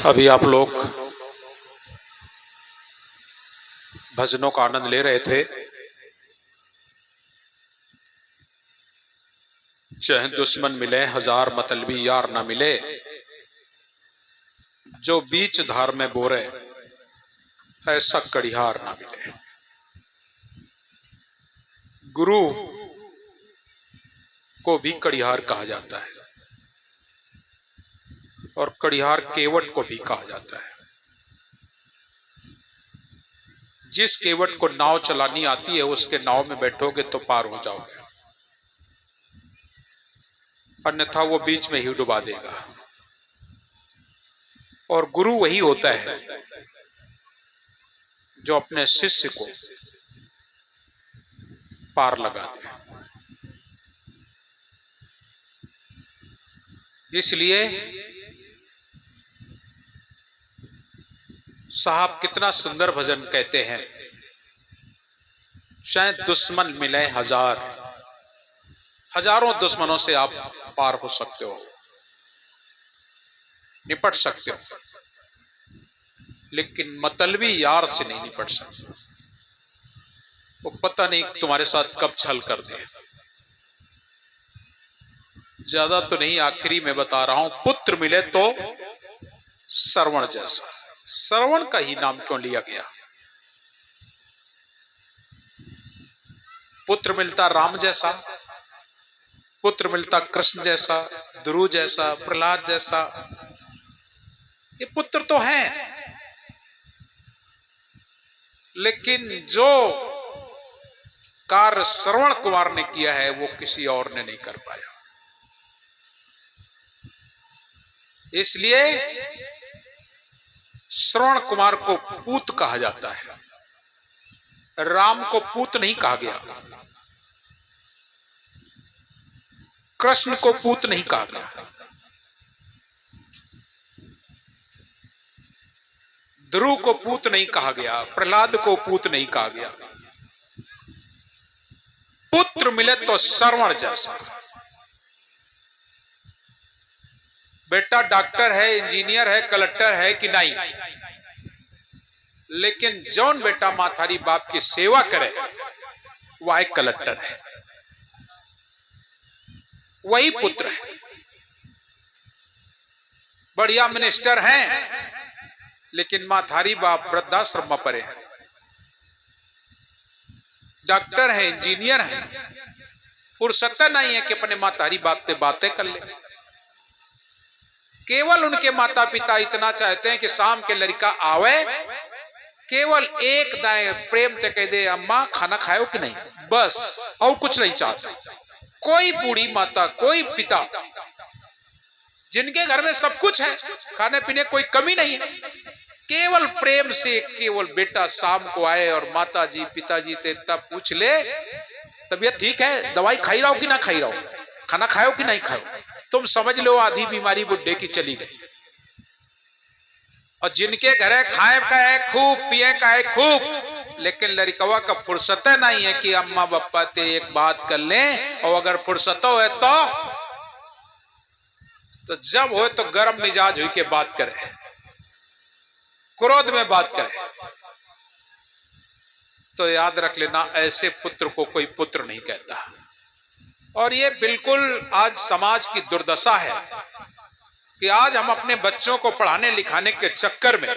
अभी आप लोग भजनों का आनंद ले रहे थे। चाहे दुश्मन मिले हजार मतलबी यार ना मिले, जो बीच धार में बोरे ऐसा कड़िहार ना मिले। गुरु को भी कड़िहार कहा जाता है और कड़िहार केवट को भी कहा जाता है। जिस केवट को नाव चलानी आती है उसके नाव में बैठोगे तो पार हो जाओगे, अन्यथा वो बीच में ही डुबा देगा। और गुरु वही होता है जो अपने शिष्य को पार लगा दे। इसलिए साहब कितना सुंदर भजन कहते हैं, शायद दुश्मन मिले हजार, हजारों दुश्मनों से आप पार हो सकते हो, निपट सकते हो, लेकिन मतलबी यार से नहीं निपट सकते। वो पता नहीं तुम्हारे साथ कब छल कर दे। ज्यादा तो नहीं, आखिरी में बता रहा हूं, पुत्र मिले तो श्रवण जैसा। श्रवण का ही नाम क्यों लिया गया? पुत्र मिलता राम जैसा, पुत्र मिलता कृष्ण जैसा, ध्रुव जैसा, प्रहलाद जैसा, ये पुत्र तो हैं, लेकिन जो कार्य श्रवण कुमार ने किया है वो किसी और ने नहीं कर पाया। इसलिए श्रवण कुमार को पूत कहा जाता है, राम को पूत नहीं कहा गया, कृष्ण को पूत नहीं कहा गया, ध्रुव को पूत नहीं कहा गया, प्रहलाद को पूत नहीं कहा गया। पुत्र मिले तो श्रवण जैसा। बेटा डॉक्टर है, इंजीनियर है, कलेक्टर है कि नहीं, लेकिन जौन बेटा माथारी बाप की सेवा करे वह एक कलेक्टर है, वही पुत्र है। बढ़िया मिनिस्टर हैं, लेकिन माथारी बाप वृद्धाश्रम में पड़े हैं। डॉक्टर है, इंजीनियर है, फुर्सत नहीं है कि अपने मातारी बाप से बातें कर ले। केवल उनके माता पिता इतना चाहते हैं कि शाम के लड़का आवे, केवल एक दाएं प्रेम से कह दे अम्मा खाना खाओ कि नहीं, बस, और कुछ नहीं चाहते। कोई बूढ़ी माता, कोई पिता जिनके घर में सब कुछ है, खाने पीने कोई कमी नहीं है, केवल प्रेम से केवल बेटा शाम को आए और माता जी पिताजी से तब पूछ ले तबीयत ठीक है, दवाई खाई रहो कि ना खाई रहो, खाना खाओ कि नहीं खाओ, तुम समझ लो आधी बीमारी बुढ़े की चली गई। और जिनके घरे खाए का है खूब, पिए का है खूब, लेकिन लड़कवा का फुर्सत नहीं है कि अम्मा बप्पा ते एक बात कर लें, और अगर फुर्सत है तो जब हो तो गर्म मिजाज हुई के बात करे, क्रोध में बात करे। तो याद रख लेना, ऐसे पुत्र को कोई पुत्र नहीं कहता। और ये बिल्कुल आज समाज की दुर्दशा है कि आज हम अपने बच्चों को पढ़ाने लिखाने के चक्कर में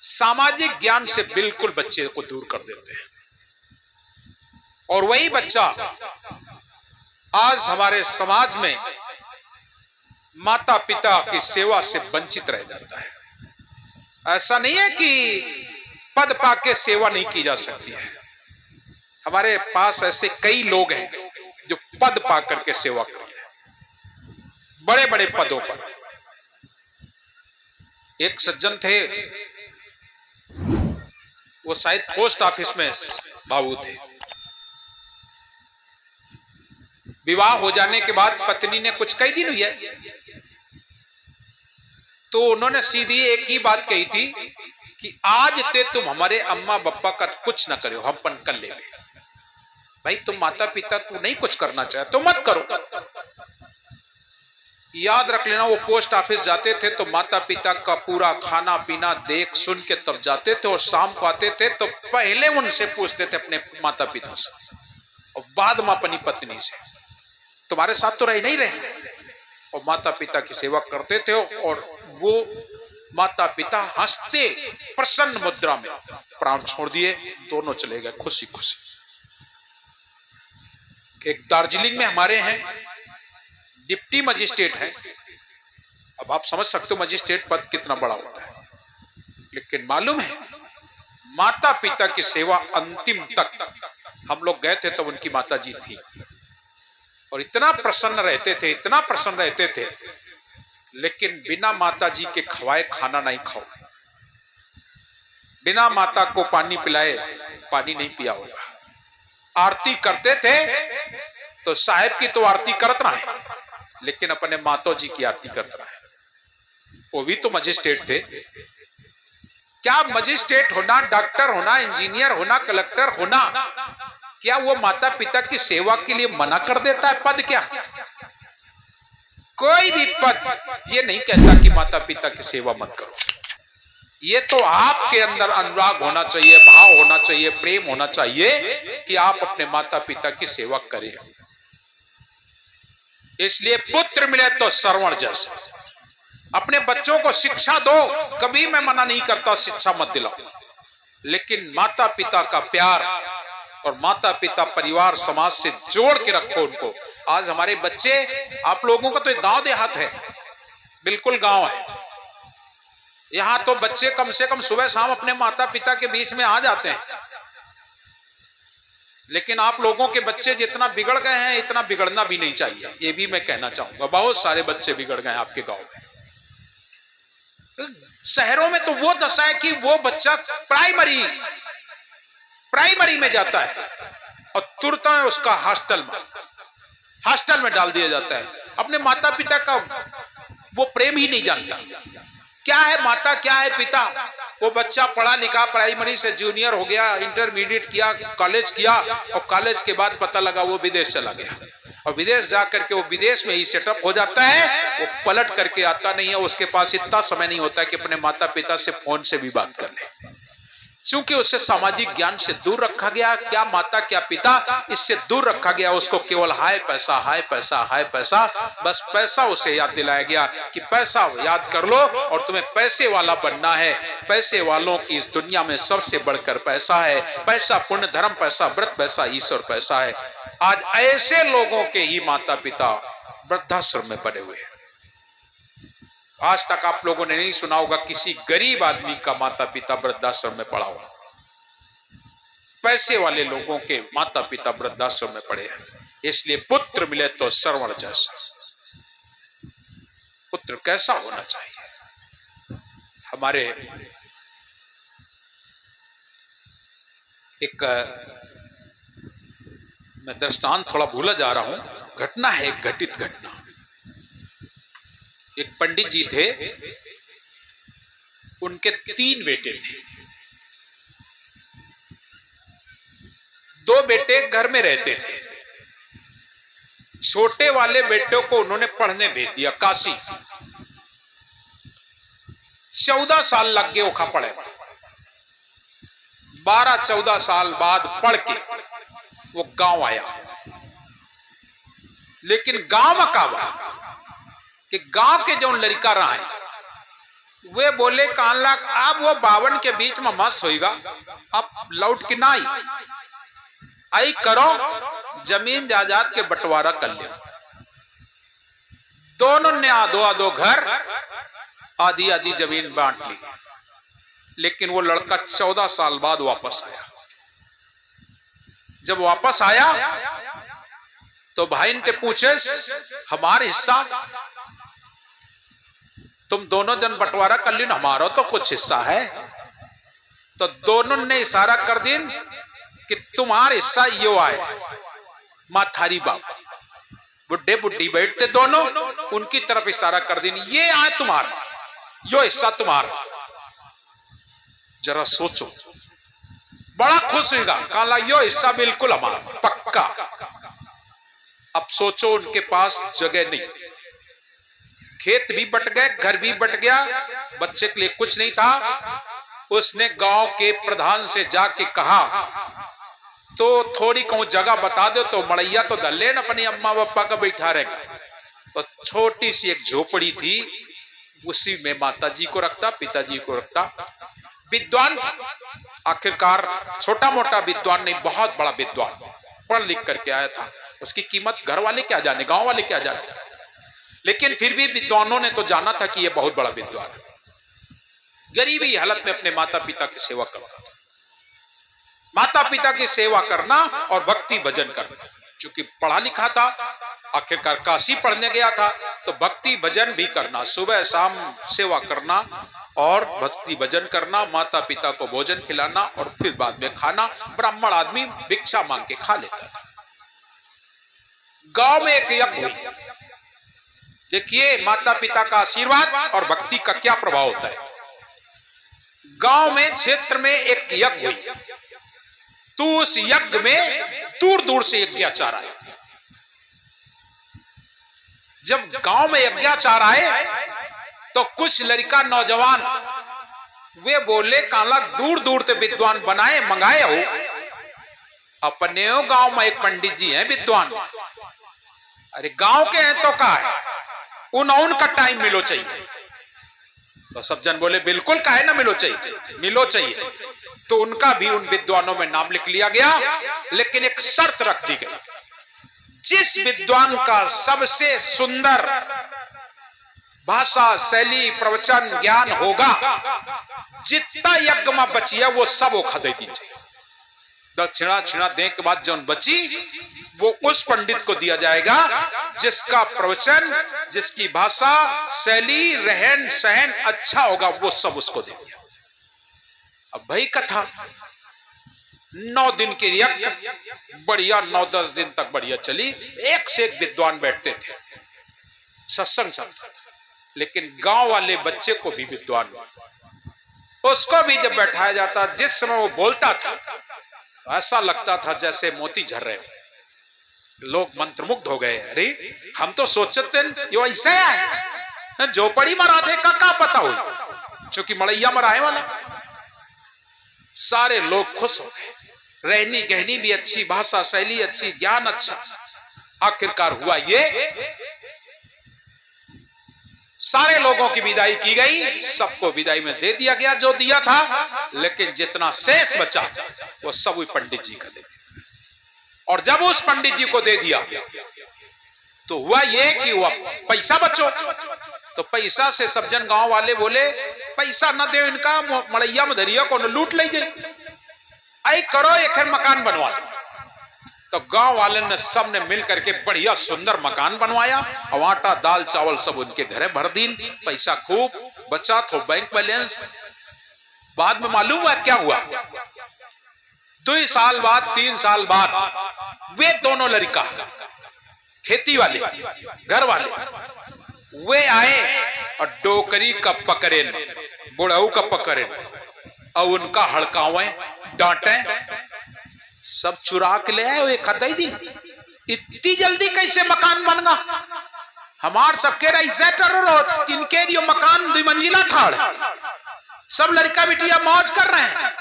सामाजिक ज्ञान से बिल्कुल बच्चे को दूर कर देते हैं, और वही बच्चा आज हमारे समाज में माता पिता की सेवा से वंचित रह जाता है। ऐसा नहीं है कि पद पाके सेवा नहीं की जा सकती है, हमारे पास ऐसे कई लोग हैं जो पद पा करके सेवा करते हैं, बड़े बड़े पदों पर। एक सज्जन थे, वो शायद पोस्ट ऑफिस में बाबू थे। विवाह हो जाने के बाद पत्नी ने कुछ कई दिन हुई है, तो उन्होंने सीधी एक ही बात कही थी कि आज ते तुम हमारे अम्मा बप्पा का कुछ ना करो, हम पन कर ले। भाई तुम माता पिता को नहीं कुछ करना चाहे तो मत करो, याद रख लेना, वो पोस्ट ऑफिस जाते थे तो माता पिता का पूरा खाना पीना देख सुन के तब जाते थे, और शाम को आते थे तो पहले उनसे पूछते थे अपने माता पिता से और बाद में अपनी पत्नी से, तुम्हारे साथ तो रह नहीं रहे। और माता पिता की सेवा करते थे, और वो माता पिता हंसते प्रसन्न मुद्रा में प्राण छोड़ दिए, दोनों चले गए खुशी खुशी। एक दार्जिलिंग में हमारे हैं, डिप्टी मजिस्ट्रेट है। अब आप समझ सकते हो मजिस्ट्रेट पद कितना बड़ा होता है, लेकिन मालूम है माता पिता की सेवा अंतिम तक, हम लोग गए थे तब उनकी माता जी थी, और इतना प्रसन्न रहते थे, इतना प्रसन्न रहते थे, लेकिन बिना माता जी के खवाए खाना नहीं खाओ, बिना माता को पानी पिलाए पानी नहीं पिया होगा। आरती करते थे तो साहेब की तो आरती करत रहे, लेकिन अपने माता जी की आरती करते रहे। वो भी तो मजिस्ट्रेट थे। क्या मजिस्ट्रेट होना, डॉक्टर होना, इंजीनियर होना, कलेक्टर होना, क्या वो माता पिता की सेवा के लिए मना कर देता है पद? क्या कोई भी पद ये नहीं कहता कि माता पिता की सेवा मत करो। ये तो आपके अंदर अनुराग होना चाहिए, भाव होना चाहिए, प्रेम होना चाहिए कि आप अपने माता पिता की सेवा करें। इसलिए पुत्र मिले तो श्रवण जैसा, अपने बच्चों को शिक्षा दो, कभी मैं मना नहीं करता शिक्षा मत दिलाओ, लेकिन माता पिता का प्यार और माता पिता परिवार समाज से जोड़ के रखो उनको। आज हमारे बच्चे, आप लोगों का तो एक गांव देहात है, बिल्कुल गांव है, यहां तो बच्चे कम से कम सुबह शाम अपने माता पिता के बीच में आ जाते हैं, लेकिन आप लोगों के बच्चे जितना बिगड़ गए हैं इतना बिगड़ना भी नहीं चाहिए, ये भी मैं कहना चाहूंगा। बहुत सारे बच्चे बिगड़ गए आपके गांव में। शहरों में तो वो दशा है कि वो बच्चा प्राइमरी में जाता है और तुरंत उसका हॉस्टल में डाल दिया जाता है। अपने माता पिता का वो प्रेम ही नहीं जानता, क्या है माता, क्या है पिता। वो बच्चा पढ़ा लिखा, प्राइमरी से जूनियर हो गया, इंटरमीडिएट किया, कॉलेज किया, और कॉलेज के बाद पता लगा वो विदेश चला गया, और विदेश जाकर के वो विदेश में ही सेटअप हो जाता है। वो पलट करके आता नहीं है, उसके पास इतना समय नहीं होता है कि अपने माता पिता से फोन से भी बात कर ले, क्योंकि उसे सामाजिक ज्ञान से दूर रखा गया। क्या माता क्या पिता, इससे दूर रखा गया। उसको केवल हाय पैसा, हाय पैसा, हाय पैसा, बस पैसा उसे याद दिलाया गया कि पैसा याद कर लो और तुम्हें पैसे वाला बनना है। पैसे वालों की इस दुनिया में सबसे बढ़कर पैसा है। पैसा पुण्य धर्म, पैसा व्रत, पैसा ईश्वर, पैसा है। आज ऐसे लोगों के ही माता पिता वृद्धाश्रम में पड़े हुए हैं। आज तक आप लोगों ने नहीं सुना होगा किसी गरीब आदमी का माता पिता वृद्धाश्रम में पड़ा हुआ। पैसे वाले लोगों के माता पिता वृद्धाश्रम में पड़े हैं। इसलिए पुत्र मिले तो श्रवण जैसा। पुत्र कैसा होना चाहिए? हमारे एक, मैं दृष्टांत थोड़ा भूला जा रहा हूं, घटना है, एक घटित घटना। एक पंडित जी थे, उनके 3 बेटे थे। 2 बेटे घर में रहते थे। छोटे वाले बेटे को उन्होंने पढ़ने भेज दिया काशी। 14 साल लग गए ओखा पढ़े। 12-14 साल बाद पढ़ के वो गांव आया। लेकिन गांव में का कि गांव के जो लड़का रहे वे बोले कान लाख अब वो 52 के बीच में मस्त होगा, अब लौट के ना आई करो, जमीन जायदाद के बंटवारा कर लिया। दोनों ने आधो आधो घर, आधी आधी जमीन बांट ली। लेकिन वो लड़का 14 साल बाद वापस आया। जब वापस आया तो भाई ने पूछे हमारा हिस्सा तुम दोनों जन बंटवारा कर ली, हमारा तो कुछ हिस्सा है। तो दोनों ने इशारा कर दी कि तुम्हारा हिस्सा यो आए। माथारी बाबा बुढ़े बुढ़ी बैठते दोनों, उनकी तरफ इशारा कर दी, ये आए तुम्हारा, यो हिस्सा तुम्हारा। जरा सोचो, बड़ा खुश होगा, कहा यो हिस्सा बिल्कुल हमारा पक्का। अब सोचो उनके पास जगह नहीं, खेत भी बट गए, घर भी बट गया, बच्चे के लिए कुछ नहीं था। उसने गांव के प्रधान से जाके कहा तो थोड़ी कहूं जगह बता दो तो मड़ैया तो दल्ले न अपनी अम्मा पापा का बैठा रहेगा। तो छोटी सी एक झोपड़ी थी, उसी में माताजी को रखता, पिताजी को रखता। विद्वान आखिरकार छोटा मोटा विद्वान नहीं, बहुत बड़ा विद्वान, पढ़ लिख करके आया था। उसकी कीमत घर वाले क्या जाने, गांव वाले क्या जाने, लेकिन फिर भी विद्वानों ने तो जाना था कि यह बहुत बड़ा विद्वान है। गरीबी हालत में अपने माता पिता की सेवा करता था। माता पिता की सेवा करना और भक्ति भजन करना, चूंकि पढ़ा लिखा था, आखिरकार काशी पढ़ने गया था, तो भक्ति भजन भी करना, सुबह शाम सेवा करना और भक्ति भजन करना, माता पिता को भोजन खिलाना और फिर बाद में खाना। ब्राह्मण आदमी भिक्षा मांग के खा लेता था। गांव में एक यज्ञ हुई। देखिए माता पिता का आशीर्वाद और भक्ति का क्या प्रभाव होता है। गांव में क्षेत्र में एक यज्ञ हुई, तो उस यज्ञ में दूर दूर से यज्ञाचार आए। जब गांव में यज्ञाचार आए तो कुछ लड़का नौजवान वे बोले काला दूर दूर से विद्वान बनाए मंगाए हो। अपने गांव में एक पंडित जी हैं विद्वान, अरे गांव के हैं तो का है, उनका टाइम मिलो चाहिए। तो सब जन बोले बिल्कुल काहे ना मिलो चाहिए, मिलो चाहिए। तो उनका भी उन विद्वानों में नाम लिख लिया गया, लेकिन एक शर्त रख दी गई, जिस विद्वान का सबसे सुंदर भाषा शैली प्रवचन ज्ञान होगा, जितना यज्ञ में बची है वो सब वो खदे दीजिए। दक्षिणा छिणा देने के बाद जो बची वो उस पंडित को दिया जाएगा जिसका प्रवचन, जिसकी भाषा शैली रहन सहन अच्छा होगा, वो सब उसको दे दिया। अब भाई कथा 9 दिन के यज्ञ बढ़िया, 9-10 दिन तक बढ़िया चली। एक से एक विद्वान बैठते थे सत्संग सब, लेकिन गांव वाले बच्चे को भी विद्वान, उसको भी जब बैठाया जाता, जिस समय वो बोलता था ऐसा लगता था जैसे मोती झर रहे। लोग मंत्रमुग्ध हो गए। अरे हम तो सोचते यो ऐसा है, झोपड़ी मरा थे का पता हो, चूंकि मड़ैया मराए वाला। सारे लोग खुश हो गए, रहनी गहनी भी अच्छी, भाषा शैली अच्छी, ज्ञान अच्छा। आखिरकार हुआ ये, सारे लोगों की विदाई की गई, सबको विदाई में दे दिया गया जो दिया था, लेकिन जितना शेष बचा वो सब वही पंडित जी का दे दिया। और जब उस पंडित जी को दे दिया तो हुआ ये कि हुआ पैसा बचो। तो पैसा से सब जन गांव वाले बोले पैसा न दे इनका, मड़ैया मधरिया को न लूट ले जाए, आई करो एक मकान बनवा। तो गांव वाले ने सब ने मिल करके बढ़िया सुंदर मकान बनवाया, और आटा दाल चावल सब उनके घरे भर दिन, पैसा खूब बचा तो बैंक बैलेंस। बाद में मालूम हुआ क्या हुआ, 2 साल बाद 3 साल बाद वे दोनों लड़का खेती वाले घर वाले वे आए और डोकरी का पकड़े, बुढ़ऊ का पकड़े और उनका हड़कावे डांटे, सब चुरा के ले आए। एक आधा ही दिन इतनी जल्दी कैसे मकान बन गया, हमार सबके ऐसे टेरर, इनके लिए मकान 2 मंजिला ठाड़, सब लड़का बिटिया मौज कर रहे हैं,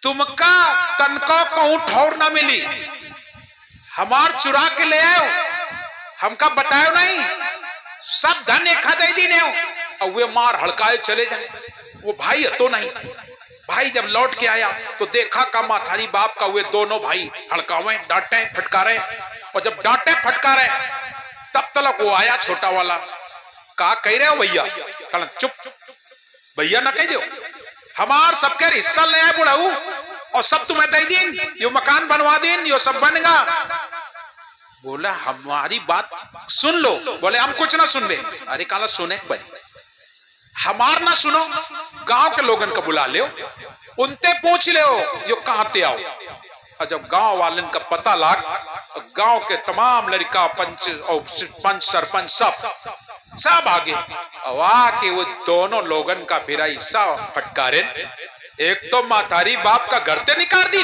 तुमका तनका कहूं ठौर ना मिली, हमार चुरा के ले आयो, हमका बतायो नहीं, सब धन एक आधा दिन है। और वे मार हड़काए चले जाए। वो भाई है तो नहीं, भाई जब लौट के आया तो देखा का माथारी बाप का वे दोनों भाई हड़कावे डांटे फटकारे, और जब डांटे फटकारे तब तक वो आया छोटा वाला, का कह रहे हो भैया, कहला चुप भैया ना कह दो, हमार सबके हिस्सा ले आए बुढ़ाऊ, और सब तुम्हें दे दिन, यो मकान बनवा दिन, यो सब बनेगा। बोला हमारी बात सुन लो। बोले हम कुछ ना सुन ले। अरे काला सुने भाई, हमार ना सुनो, गांव के लोगन को बुला ले, उनते पूछ ले जो कहां ते आओ। और जब गांव वालन का पता लाग, गांव के तमाम लड़का पंच और सरपंच सब आगे, और आके वो दोनों लोगन का फिर ऐसा फटकारे, एक तो मातारी बाप का घर ते निकाल दी,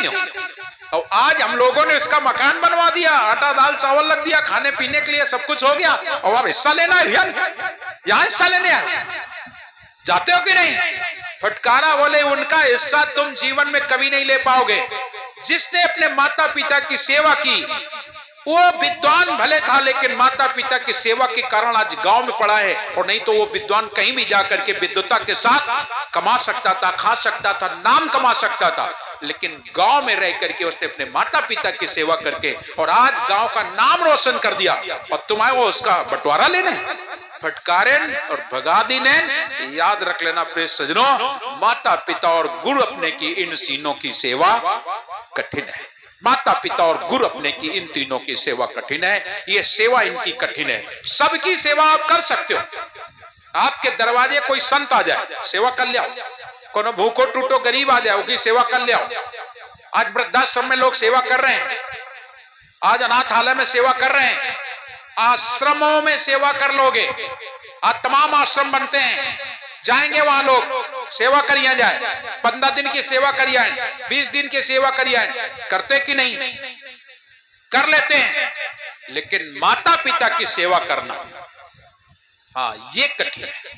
और आज हम लोगों ने उसका मकान बनवा दिया, आटा दाल चावल लग दिया, खाने पीने के लिए सब कुछ हो गया, और अब हिस्सा लेना है यहाँ हिस्सा लेने आए, जाते हो कि नहीं? फटकारा बोले उनका हिस्सा तुम जीवन में कभी नहीं ले पाओगे। जिसने अपने माता पिता की सेवा की वो विद्वान भले था, लेकिन माता पिता की सेवा के कारण आज गांव में पड़ा है, और नहीं तो वो विद्वान कहीं भी जाकर के विद्वता के साथ कमा सकता था, खा सकता था, नाम कमा सकता था, लेकिन गांव में रह करके उसने अपने माता पिता की सेवा करके और आज गांव का नाम रोशन कर दिया, और तुम्हें वो उसका बंटवारा लेने फटकारेन और भगादी ने। याद रख लेना प्रिय सज्जनों, माता पिता और गुरु अपने की इन तीनों की सेवा कठिन है। माता पिता और गुरु अपने की इन तीनों की सेवा कठिन है। ये सेवा इनकी कठिन है। सबकी सेवा आप कर सकते हो। आपके दरवाजे कोई संत आ जाए, सेवा कर ले आओ। कोनो भूखो टूटो गरीब आ जाए, उसकी सेवा कर ले आओ। आज वृद्धाश्रम में लोग सेवा कर रहे हैं, आज अनाथालय में सेवा कर रहे हैं, आश्रमों में सेवा कर लोगे। आज तमाम आश्रम बनते हैं, जाएंगे वहां लोग सेवा करिए जाए, 15 दिन की सेवा करिए, 20 दिन की सेवा करिए, करते कि नहीं? कर लेते हैं, लेकिन माता पिता की सेवा करना, हाँ ये कठिन है।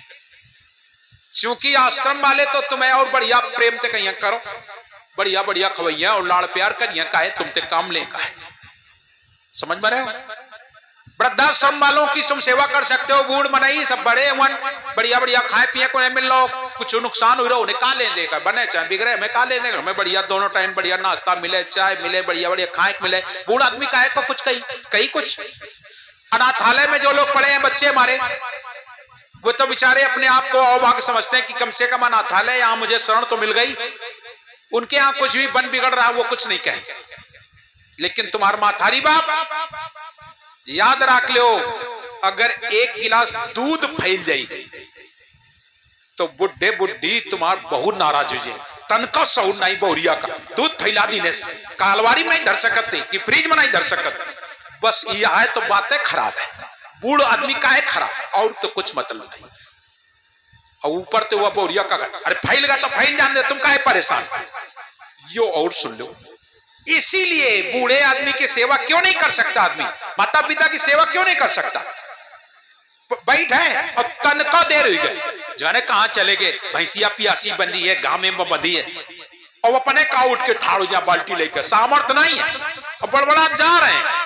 क्योंकि आश्रम वाले तो तुम्हें और बढ़िया प्रेम से कहिए करो, बढ़िया बढ़िया खवैया और लाड़ प्यार करिए, काहे तुम ते काम ले का है। समझ में रहे हो? वृद्धाश्रम वालों की तुम सेवा कर सकते हो, बूढ़ मनाई सब बड़े वन, बढ़िया बढ़िया खाए पिए को नहीं मिल लो, कुछ नुकसान हो रहा उन्हें का ले देगा, बने चाहे बिगड़े हमें का ले देगा, हमें बढ़िया दोनों टाइम बढ़िया नाश्ता मिले, चाय मिले, बढ़िया बढ़िया खाए मिले। बूढ़ आदमी काहे को कुछ कहीं कुछ। अनाथालय में जो लोग पड़े हैं बच्चे हमारे, वो तो बेचारे अपने आप को अभाग समझते हैं कि कम से कम अनाथालय यहाँ मुझे शरण तो मिल गई। उनके यहाँ कुछ भी बन बिगड़ रहा वो कुछ नहीं कहेंगे, लेकिन तुम्हारा माथारी बाप याद रख लो, अगर एक गिलास दूध फैल जाए तो बुढ़े बुढ़ी तुम्हार बहुत नाराज हो जाए। तनका सऊर नहीं बहुरिया का दूध फैला दीने से कालवारी में नहीं धर सकते कि फ्रिज में नहीं धर सकते, बस यह है तो बातें खराब है। बूढ़ आदमी का है खराब, और तो कुछ मतलब नहीं। और ऊपर तो वह बहुरिया का अरे फैल गया तो फैल जाने दे, तुम काहे परेशान। यो और सुन लो, इसीलिए बूढ़े आदमी की सेवा क्यों नहीं कर सकता आदमी, माता पिता की सेवा क्यों नहीं कर सकता। बैठ है और तनका देर हुई गई, जाने कहां चले गए, भैंसिया पियासी बंदी है, गांव में बंधी है, और अपने का उठ के ठाड़ो जा बाल्टी लेकर, सामर्थ नहीं है और बड़बड़ा जा रहे हैं।